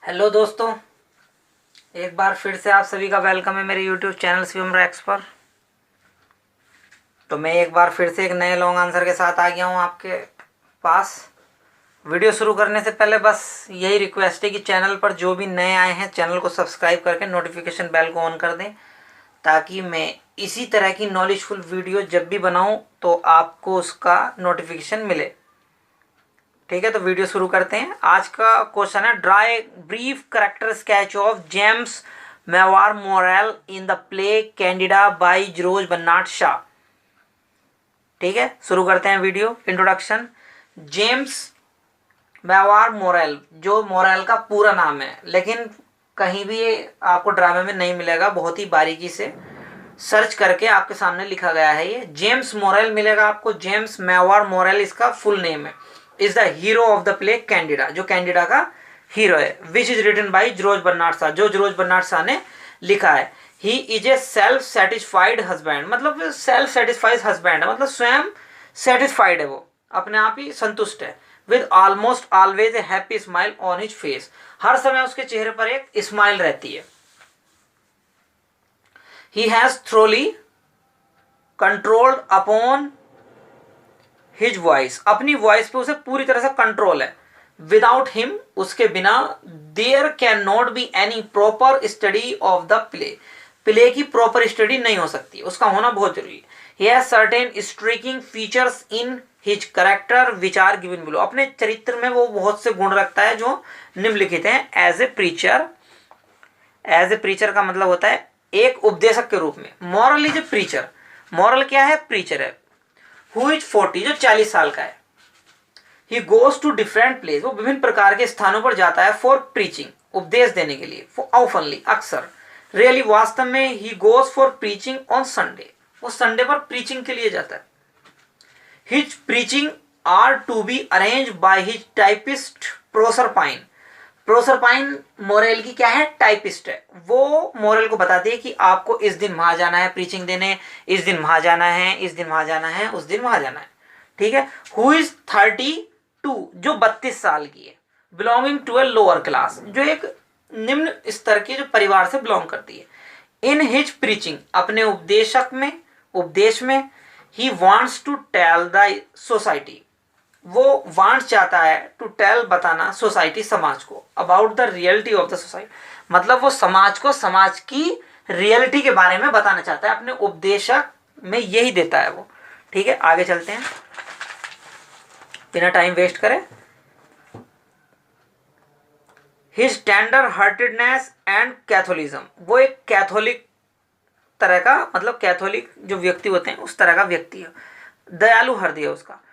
Hello दोस्तों, एक बार फिर से आप सभी का वेलकम है मेरे यूट्यूब चैनल स्विम रैक्स पर। तो मैं एक बार फिर से एक नए लॉन्ग आंसर के साथ आ गया हूँ आपके पास। वीडियो शुरू करने से पहले बस यही रिक्वेस्ट है कि चैनल पर जो भी नए आए हैं चैनल को सब्सक्राइब करके नोटिफिकेशन बेल को ऑन कर दें, ताकि मैं इसी तरह की नॉलेजफुल वीडियो जब भी बनाऊँ तो आपको उसका नोटिफिकेशन मिले। ठीक है, तो वीडियो शुरू करते हैं। आज का क्वेश्चन है, draw a brief character sketch of James Mavor Morell in the play Candida by George Bernard Shaw. ठीक है, शुरू करते हैं video. Introduction. James Mavor Morell, जो मोरेल का पूरा नाम है, लेकिन कहीं भी आपको ड्रामे में नहीं मिलेगा। बहुत ही बारीकी से सर्च करके आपके सामने लिखा गया है। ये जेम्स मोरेल मिलेगा आपको। जेम्स मैवार मोरेल इसका फुल नेम है। Is the hero of the play Candida, जो कैंडिडा का हीरो है। Which is written by George Bernard Shaw, जो जॉर्ज बर्नार्ड शॉ ने लिखा है। He is a self satisfied husband, मतलब सेल्फ सेटिस्फाइड हस्बैंड है, मतलब स्वयं सेटिस्फाइड है, वो अपने आप ही संतुष्ट है। With almost always a happy smile on his face, हर समय उसके चेहरे पर एक स्माइल रहती है। He has thoroughly controlled upon his voice, अपनी वॉइस पे उसे पूरी तरह से कंट्रोल है। विदाउट हिम, उसके बिना, there can not be any proper study of the play, play की प्रॉपर स्टडी नहीं हो सकती, उसका होना बहुत जरूरी है। He has certain striking features in his character which are given below, अपने चरित्र में वो बहुत से गुण रखता है जो निम्नलिखित हैं। As a preacher, as a preacher का मतलब होता है एक उपदेशक के रूप में। Morell is a preacher, Morell क्या है? प्रीचर है। हु इज 40, जो 40 साल का है। He goes to different place, वो विभिन्न प्रकार के स्थानों पर जाता है। फॉर प्रीचिंग, उपदेश देने के लिए। फॉर ऑफनली, अक्सर। रियली, वास्तव में। He goes for preaching on Sunday, वो संडे पर प्रीचिंग के लिए जाता है। His preachings are to be arranged by his typist Proserpine, Proserpine Morell की क्या है? टाइपिस्ट है। वो मोरेल को बताती है कि आपको इस दिन वहां जाना है प्रीचिंग देने, इस दिन वहां जाना है, इस दिन वहां जाना है, उस दिन वहां जाना है। ठीक है। हु इज 32, जो 32 साल की है। Belonging to a lower class, जो एक निम्न स्तर के जो परिवार से बिलोंग करती है। इन हिज प्रीचिंग, अपने उपदेशक में, उपदेश में। He wants to tell the society, वो वांट चाहता है टू टेल, बताना, सोसाइटी, समाज को, about the reality of the society, मतलब वो समाज को, समाज की रियलिटी के बारे में बताना चाहता है। अपने उपदेशक में यही देता है वो। ठीक है, आगे चलते हैं बिना टाइम वेस्ट करें। His tender heartedness and Catholicism, वो एक कैथोलिक तरह का, मतलब कैथोलिक जो व्यक्ति होते हैं उस तरह का व्यक्ति है। दयालु हृदय उसका।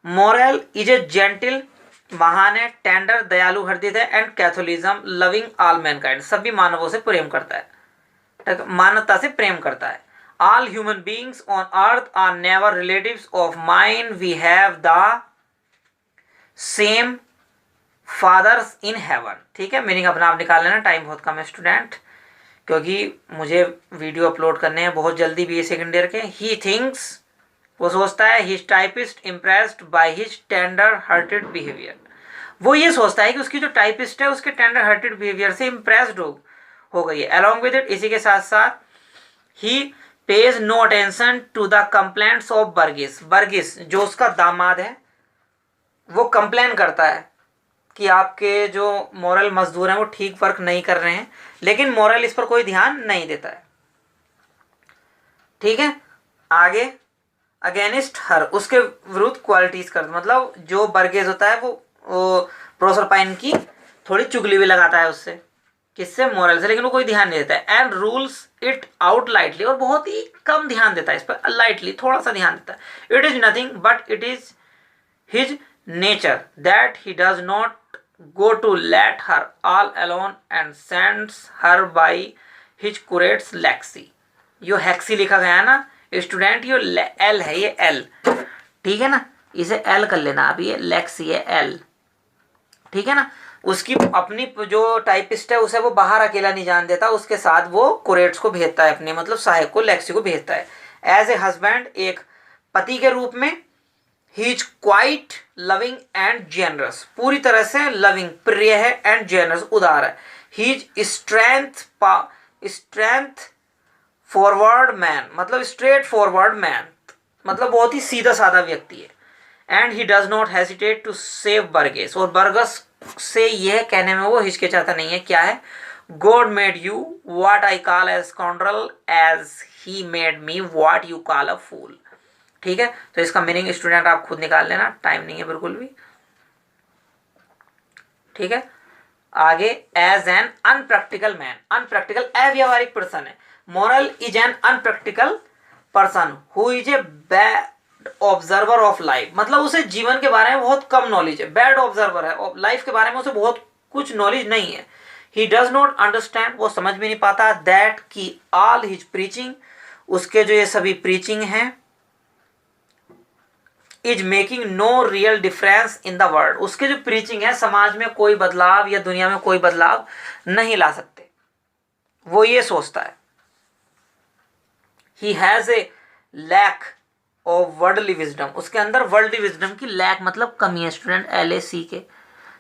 मोरल इज ए जेंटिल, महान है। टेंडर, दयालु हृदय है। And Catholicism, loving all Mankind, सभी मानवों से प्रेम करता है, मानवता से प्रेम करता है। All human beings on earth are never relatives of mine, we have the same fathers in heaven. ठीक है, मीनिंग अपना आप निकाल लेना, टाइम बहुत कम है स्टूडेंट, क्योंकि मुझे वीडियो अपलोड करने हैं बहुत जल्दी BA सेकेंड ईयर के। ही थिंक्स, वो सोचता है, his typist impressed by his tender hearted behaviour, वो ये सोचता है कि उसकी जो टाइपिस्ट है उसके टेंडर हार्टेड बिहेवियर से इम्प्रेस्ड हो गई है। अलॉन्ग विद इट, इसी के साथ साथ, he pays no attention to the complaints of Burgess, Burgess जो उसका दामाद है, वो कंप्लेन करता है कि आपके जो मोरल मजदूर हैं वो ठीक वर्क नहीं कर रहे हैं, लेकिन मोरल इस पर कोई ध्यान नहीं देता है। ठीक है, आगे। अगेंस्ट हर, उसके विरुद्ध क्वालिटीज कर, मतलब जो बर्गेज होता है वो प्रोसरपाइन की थोड़ी चुगली भी लगाता है उससे, किससे? मोरल से, लेकिन वो कोई ध्यान नहीं देता है। And rules it out lightly, और बहुत ही कम ध्यान देता है इस पर, लाइटली, थोड़ा सा ध्यान देता है। It is nothing but it is his nature that he does not go to let her all alone and sends her by his curate Lexy. यो हेक्सी लिखा गया है ना स्टूडेंट, ये एल है, ये एल, ठीक है ना, इसे एल कर लेना आप, ये लेक्सी है, एल, ठीक है ना। उसकी अपनी जो टाइपिस्ट है उसे वो बाहर अकेला नहीं जान देता, उसके साथ वो कुरेट्स को भेजता है, अपने मतलब सहायक को, लेक्सी को भेजता है। एज ए हस्बैंड, एक पति के रूप में। He is quite loving and generous, पूरी तरह से लविंग प्रिय है, एंड जेनरस उदार है। He is strength forward man, मतलब स्ट्रेट फॉरवर्ड मैन, मतलब बहुत ही सीधा साधा व्यक्ति है। And he does not hesitate to save Burgess, और बर्गस से यह कहने में वो हिचकिचाता नहीं है, क्या है, God made you what I call a scoundrel as he made me what you call a fool. ठीक है, तो इसका मीनिंग स्टूडेंट आप खुद निकाल लेना, टाइम नहीं है बिल्कुल भी। ठीक है, आगे, as an unpractical man, unpractical अव्यावहारिक पर्सन है। Morell is an unpractical person who is a bad observer of life, मतलब उसे जीवन के बारे में बहुत कम नॉलेज है, बैड ऑब्जर्वर है, लाइफ के बारे में उसे बहुत कुछ नॉलेज नहीं है। ही डज नॉट अंडरस्टैंड, वो समझ भी नहीं पाता, दैट की ऑल हिज प्रीचिंग, उसके जो ये सभी प्रीचिंग हैं, is making no real difference in the world, उसके जो प्रीचिंग है समाज में कोई बदलाव या दुनिया में कोई बदलाव नहीं ला सकते, वो ये सोचता है। He has a lack of worldly wisdom, उसके अंदर वर्ल्डली विजडम की लैक मतलब कमी है स्टूडेंट, LAC के,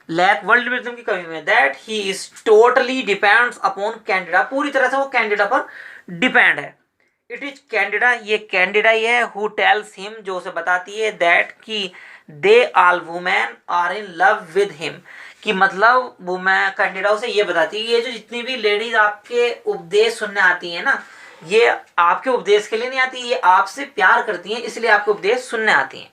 लैक वर्ल्ड विजडम की कमी में। That he is totally depends upon Candida, पूरी तरह से वो कैंडिडा पर डिपेंड है। इट इज कैंडिडा, ये कैंडिडा ही है, हु टेल्स हिम, जो उसे बताती है, दैट कि they all women are in love with him, कि मतलब वुमेन, कैंडिडा उसे ये बताती है, ये जो जितनी भी लेडीज आपके उपदेश सुनने आती है ना, ये आपके उपदेश के लिए नहीं आती, ये आपसे प्यार करती हैं, इसलिए आपके उपदेश सुनने आती हैं,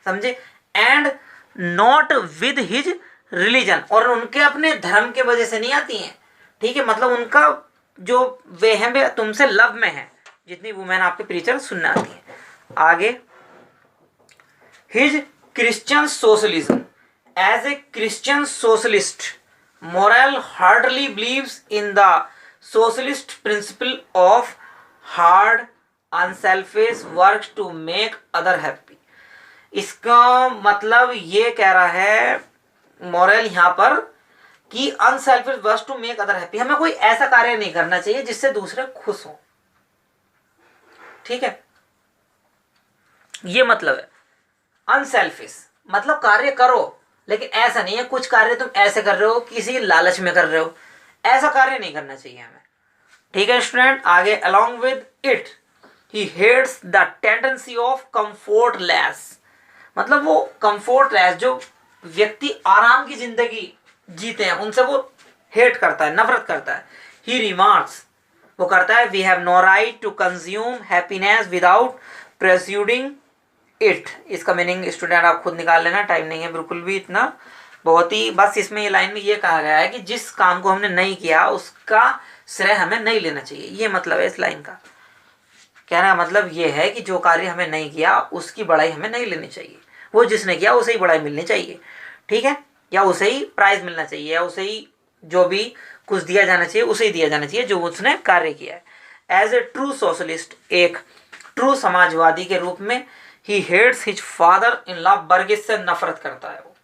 समझे। And not with his religion, और उनके अपने धर्म के वजह से नहीं आती हैं, ठीक है, मतलब उनका जो वे हैं वे तुमसे लव में है, जितनी वुमेन आपके प्रीचर सुनने आती हैं। आगे, his Christian socialism, as a Christian socialist Morell hardly believes in the socialist principle of hard unselfish work to make other happy. इसका मतलब ये कह रहा है मोरल यहाँ पर कि unselfish work to make other happy, हमें कोई ऐसा कार्य नहीं करना चाहिए जिससे दूसरे खुश हों, ठीक है, ये मतलब है। अनसेल्फिश मतलब कार्य करो, लेकिन ऐसा नहीं है कुछ कार्य तुम ऐसे कर रहे हो किसी लालच में कर रहे हो, ऐसा कार्य नहीं करना चाहिए हमें, ठीक है स्टूडेंट। आगे, along with it he hates the tendency of comfortless, मतलब वो कंफर्टलेस जो व्यक्ति आराम की जिंदगी जीते हैं उनसे वो हेट करता है, नफरत करता है। ही रिमार्क्स, वो करता है, we have no right to consume happiness without producing it. इसका मीनिंग स्टूडेंट आप खुद निकाल लेना, टाइम नहीं है बिल्कुल भी इतना, बहुत ही, बस इसमें ये लाइन में ये कहा गया है कि जिस काम को हमने नहीं किया उसका श्रेय हमें नहीं लेना चाहिए, ये मतलब है इस लाइन का। कहना मतलब ये है कि जो कार्य हमें नहीं किया उसकी बड़ाई हमें नहीं लेनी चाहिए, वो जिसने किया उसे ही बड़ाई मिलनी चाहिए, ठीक है, या उसे ही प्राइज मिलना चाहिए, या उसे ही जो भी कुछ दिया जाना चाहिए उसे ही दिया जाना चाहिए जो उसने कार्य किया है। एज ए ट्रू सोशलिस्ट, एक ट्रू समाजवादी के रूप में, he hates his father in law, Burgess से नफरत करता है वो,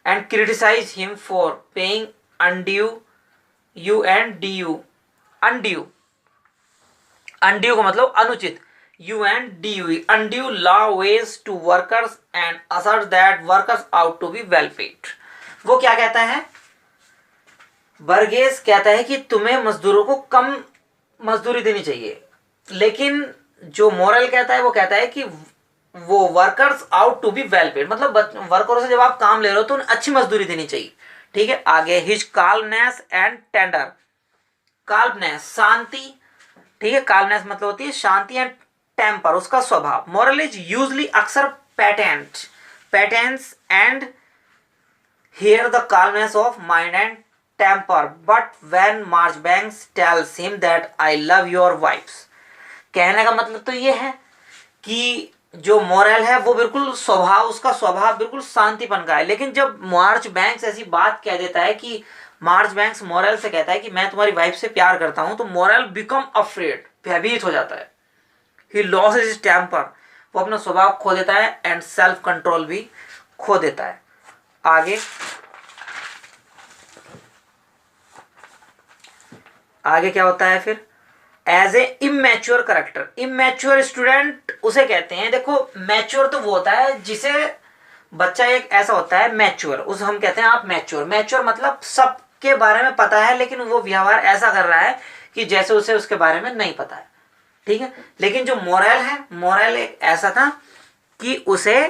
and criticise him for paying undue, UNDU, undue, undue का मतलब अनुचित, UNDUE, undue low wages to workers and assert that workers ought to be well paid. वो क्या कहता है, बर्गेस कहता है कि तुम्हें मजदूरों को कम मजदूरी देनी चाहिए, लेकिन जो मोरल कहता है वो कहता है कि वो workers ought to be well paid, मतलब वर्करों से जब आप काम ले रहे हो तो उन्हें अच्छी मजदूरी देनी चाहिए, ठीक है। आगे, his calmness and tender, calmness शांति, ठीक है, काल्मनेस मतलब होती है शांति, एंड टेम्पर उसका स्वभाव। मोरल इज यूजली अक्सर patience and here the calmness of mind and temper, but when Marchbanks tells him that I love your wife's, कहने का मतलब तो ये है कि जो मोरल है वो बिल्कुल स्वभाव, उसका स्वभाव बिल्कुल शांतिपन का है, लेकिन जब मार्चबैंक्स ऐसी बात कह देता है कि मार्चबैंक्स मोरल से कहता है कि मैं तुम्हारी वाइफ से प्यार करता हूं, तो मोरल बिकम अफ्रेड, भयभीत हो जाता है। ही लॉसेस हिज टेम्पर, वो अपना स्वभाव खो देता है, एंड सेल्फ कंट्रोल भी खो देता है। आगे, आगे क्या होता है फिर, as a immature character. Immature student उसे कहते हैं, देखो मैच्योर तो वो होता है जिसे बच्चा एक ऐसा होता है मैच्योर, उस हम कहते हैं आप मैच्योर। मैच्योर मतलब सबके बारे में पता है लेकिन वो व्यवहार ऐसा कर रहा है कि जैसे उसे उसके बारे में नहीं पता है, ठीक है। लेकिन जो मोरल है, मोरल एक ऐसा था कि उसे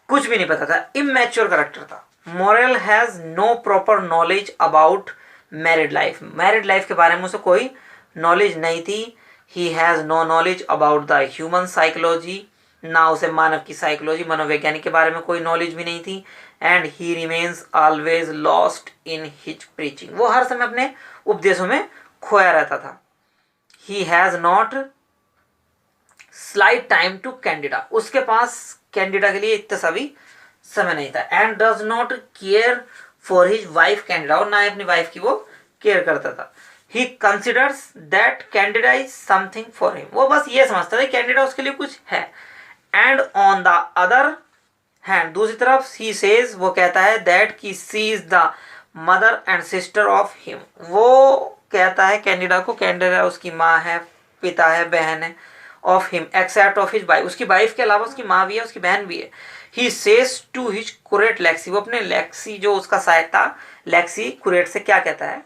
कुछ भी नहीं पता था, इमेच्योर करेक्टर था। Morell has no proper knowledge about married life. Married life के बारे में उसे कोई नॉलेज नहीं थी। He has no knowledge about the human psychology, ना उसे मानव की साइकोलॉजी, मनोवैज्ञानिक के बारे में कोई नॉलेज भी नहीं थी। And he remains always lost in his preaching, वो हर समय अपने उपदेशों में खोया रहता था। He has not slight time to Candida, उसके पास कैंडिडा के लिए इतना सा भी समय नहीं था। And does not care for his wife Candida, और ना ही अपनी वाइफ की वो केयर करता था। ही considers that Candida is something for him, वो बस ये समझता था कैंडिडा उसके लिए कुछ है। And on the other hand, दूसरी तरफ ही सेज, वो कहता है दैट की she is the mother and sister of him, वो कहता है कैंडिडा को, कैंडिडा उसकी माँ है, पिता है, बहन है, of him except of his wife, उसकी वाइफ के अलावा उसकी माँ भी है, उसकी बहन भी है। He says to his curate Lexy, वो अपने लेक्सी जो उसका सहायक था, लेक्सी कुरेट से क्या कहता है,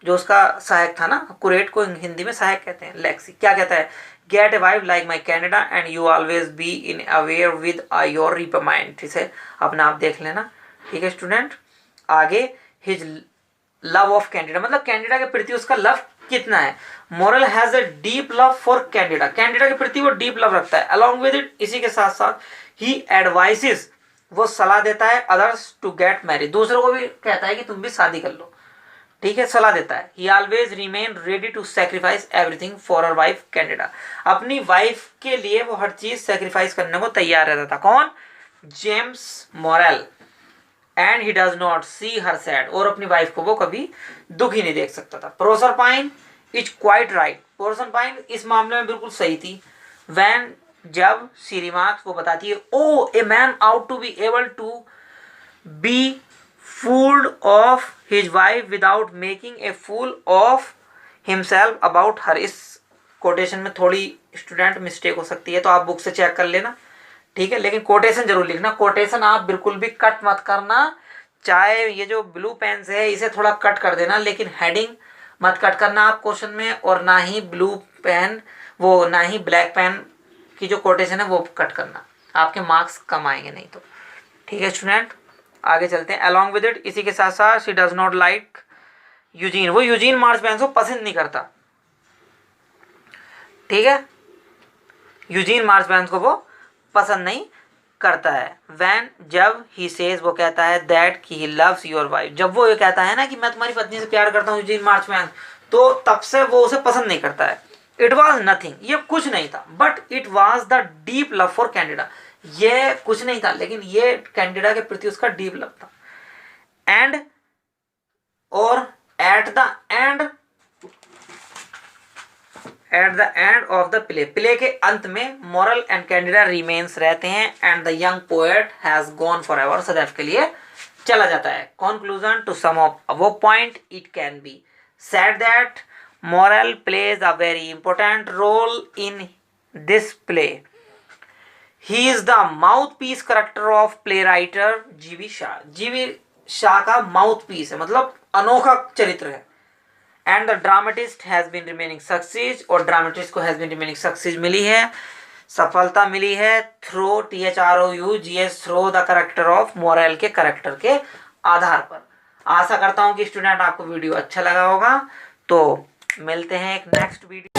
जो उसका सहायक था ना, कुरेट को हिंदी में सहायक कहते हैं, लेक्सी क्या कहता है, get a wife like my Candida and you always be in arrear with your repayment, इसे अपने आप देख लेना, ठीक है स्टूडेंट। आगे हिज लव ऑफ कैंडिडा, मतलब कैंडिडा के प्रति उसका लव कितना है। Morell has a deep love for Candida, Candida के प्रति वो डीप लव रखता है। अलॉन्ग विद इट, इसी के साथ साथ ही एडवाइसेस, वो सलाह देता है अदर्स टू गेट मैरिड, दूसरों को भी कहता है कि तुम भी शादी कर लो, ठीक है, सलाह देता है। He always remain ready to sacrifice everything for her wife Candida, अपनी वाइफ के लिए वो हर चीज सेक्रीफाइस करने को तैयार रहता था। कौन? James Morell. And he does not see her sad, और अपनी वाइफ को वो कभी दुखी नहीं देख सकता था। प्रोसरपाइन इज क्वाइट राइट, प्रोसरपाइन इस मामले में बिल्कुल सही थी। वैन, जब सी रिमार्क्स, वो बताती है, oh a man ought to be able to be fooled of his wife without making a fool of himself about her. इस कोटेशन में थोड़ी स्टूडेंट मिस्टेक हो सकती है, तो आप बुक से चेक कर लेना, ठीक है, लेकिन कोटेशन जरूर लिखना। कोटेशन आप बिल्कुल भी कट मत करना, चाहे ये जो ब्लू पेन से है इसे थोड़ा कट कर देना, लेकिन हेडिंग मत कट करना आप क्वेश्चन में, और ना ही ब्लू पेन, वो ना ही ब्लैक पेन की जो कोटेशन है वो कट करना, आपके मार्क्स कम आएंगे नहीं तो, ठीक है स्टूडेंट। आगे चलते हैं। अलॉन्ग विद इट, इसी के साथ साथ, she does not like Eugene, वो यूजीन मार्चबैंस को पसंद नहीं करता, ठीक है, यूजीन मार्चबैंस को वो पसंद नहीं करता है। वैन, जब ही सेज, वो कहता है दैट कि ही लव्स योर वाइफ, जब वो ये कहता है ना कि मैं तुम्हारी पत्नी से प्यार करता हूँ यूजीन मार्चबैंस, तो तब से वो उसे पसंद नहीं करता है। इट वॉज नथिंग, ये कुछ नहीं था, but it was the deep love for Candida, ये कुछ नहीं था लेकिन ये कैंडिडा के प्रति उसका डीप लव था। एंड, और at the end of the play, play के अंत में मोरल एंड कैंडिडा रिमेन्स रहते हैं, and the young poet has gone for ever, सदैव के लिए चला जाता है। कंक्लूजन, टू सम अप वो point, it can be said that Morell plays a very important role in this play. He is the mouthpiece character of playwriter जीवी शाह, जीवी शाह का माउथपीस है, मतलब अनोखा चरित्र है। And the dramatist has been remaining success, और ड्रामेटिस्ट को हैज बीन रिमेनिंग सक्सेस मिली है, सफलता मिली है, through THROUGH, through the character of Morell के करेक्टर के आधार पर। आशा करता हूँ कि स्टूडेंट आपको वीडियो अच्छा लगा होगा, तो मिलते हैं एक नेक्स्ट वीडियो।